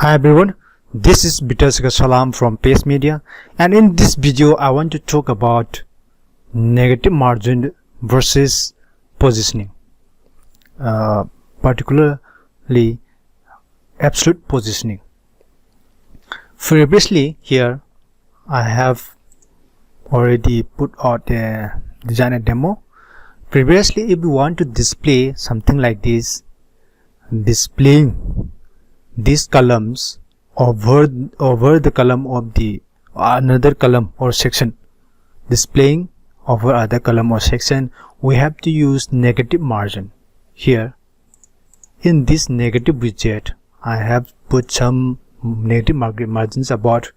Hi everyone, this is Bitasika Salam from Pace Media, and in this video I want to talk about negative margin versus positioning, particularly absolute positioning. Previously here I have already put out a design demo. Previously, if you want to display something like this, displaying these columns over the column of the another column or section, displaying over other column or section, we have to use negative margin. Here in this negative widget I have put some negative margins about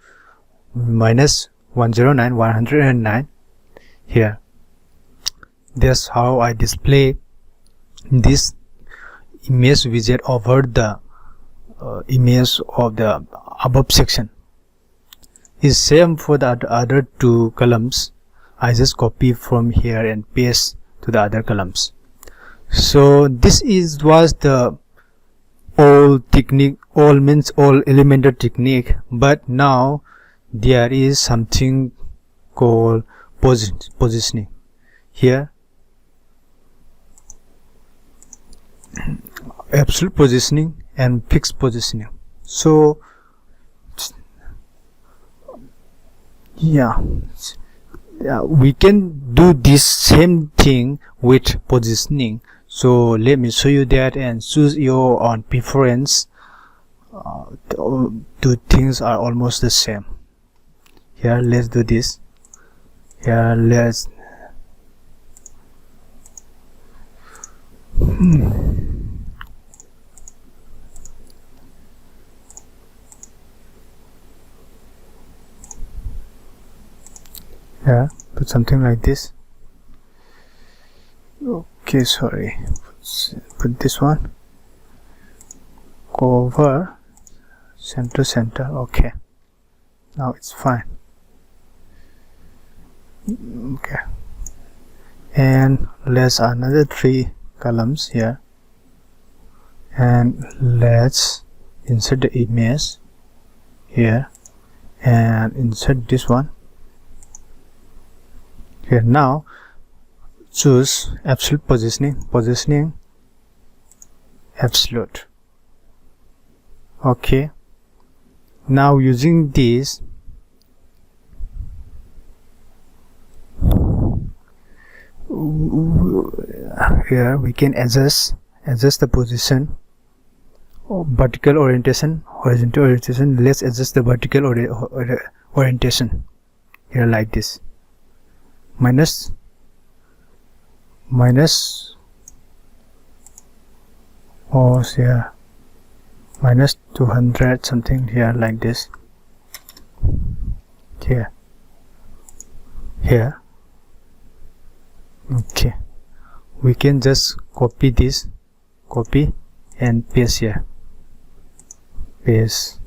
minus 109, 109 here. That's how I display this image widget over the image of the above section. Is same for the other two columns. I just copy from here and paste to the other columns. So this was the old technique, all means all Elementor technique, but now there is something called positioning. Here absolute positioning and fixed positioning. So yeah, we can do this same thing with positioning. So let me show you that and choose your own preference. Two things are almost the same. Here let's do this. Here let's put something like this. Okay, sorry, put this one, go over center. Okay, now it's fine. Okay, and let's another 3 columns here, and let's insert the image here and insert this one here. Now choose absolute positioning absolute. Okay, now using this here we can adjust the position, vertical orientation, horizontal orientation. Let's adjust the vertical orientation here like this, minus or here minus 200 something here like this. Here okay, we can just copy this, copy and paste here, paste.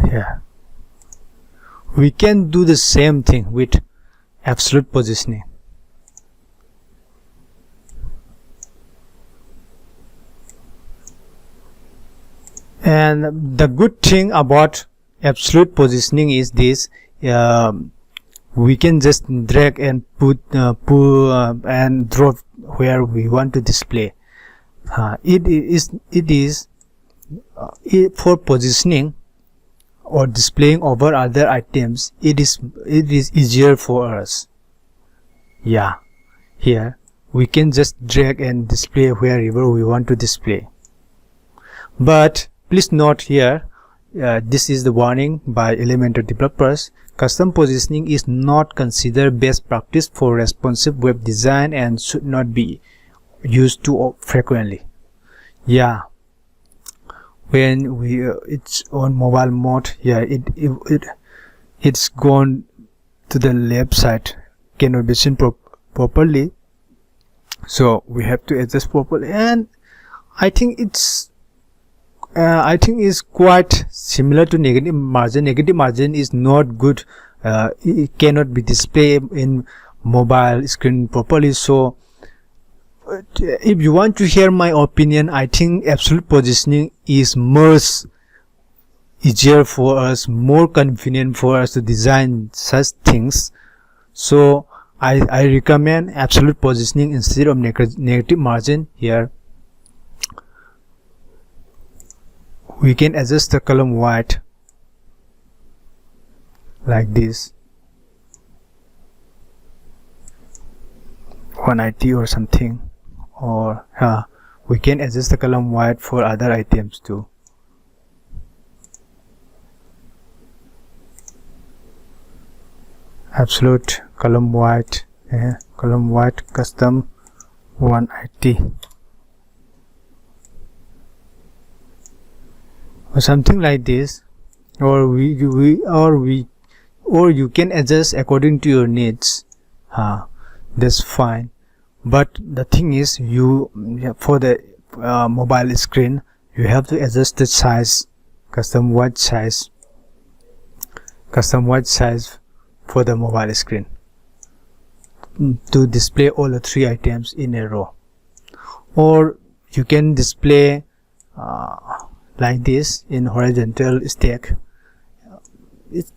Here we can do the same thing with absolute positioning. And the good thing about absolute positioning is this, we can just drag and put and drop where we want to display. It is for positioning or displaying over other items, it is easier for us. Yeah, here we can just drag and display wherever we want to display. But please note here, this is the warning by Elementor developers. Custom positioning is not considered best practice for responsive web design and should not be used too frequently. Yeah, when it's on mobile mode, yeah, it's gone to the left side, cannot be seen properly, so we have to adjust properly. And I think it's quite similar to negative margin. Negative margin is not good. It cannot be displayed in mobile screen properly, so if you want to hear my opinion, I think absolute positioning is much easier for us, more convenient for us to design such things. So I recommend absolute positioning instead of negative margin. Here we can adjust the column white like this, 190 or something, or we can adjust the column white for other items too. Absolute column white, custom 180 or something like this, or you can adjust according to your needs. That's fine. But the thing is, for the mobile screen, you have to adjust the size, custom white size for the mobile screen to display all the 3 items in a row. Or you can display like this in horizontal stack. It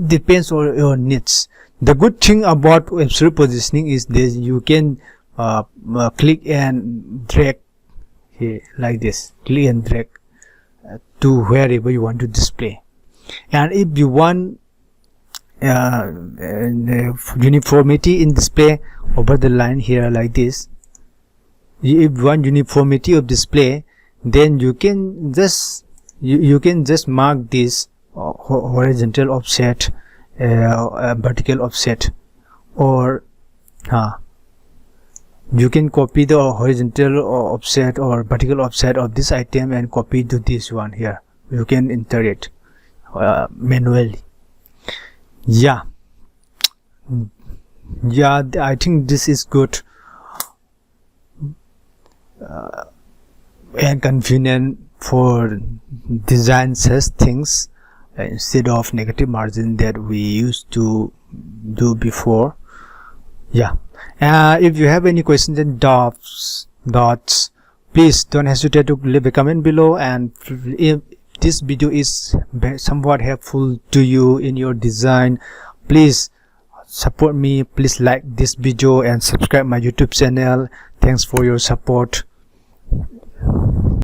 depends on your needs. The good thing about absolute positioning is this: you can click and drag here like this, click and drag to wherever you want to display. And if you want uniformity in display over the line here like this, if you want uniformity of display, then you can just mark this horizontal offset, vertical offset, or you can copy the horizontal offset or vertical offset of this item and copy to this one here. You can enter it manually. I think this is good and convenient for design such things instead of negative margin that we used to do before. If you have any questions and doubts, please don't hesitate to leave a comment below. And if this video is somewhat helpful to you in your design, please support me. Please like this video and subscribe my YouTube channel. Thanks for your support.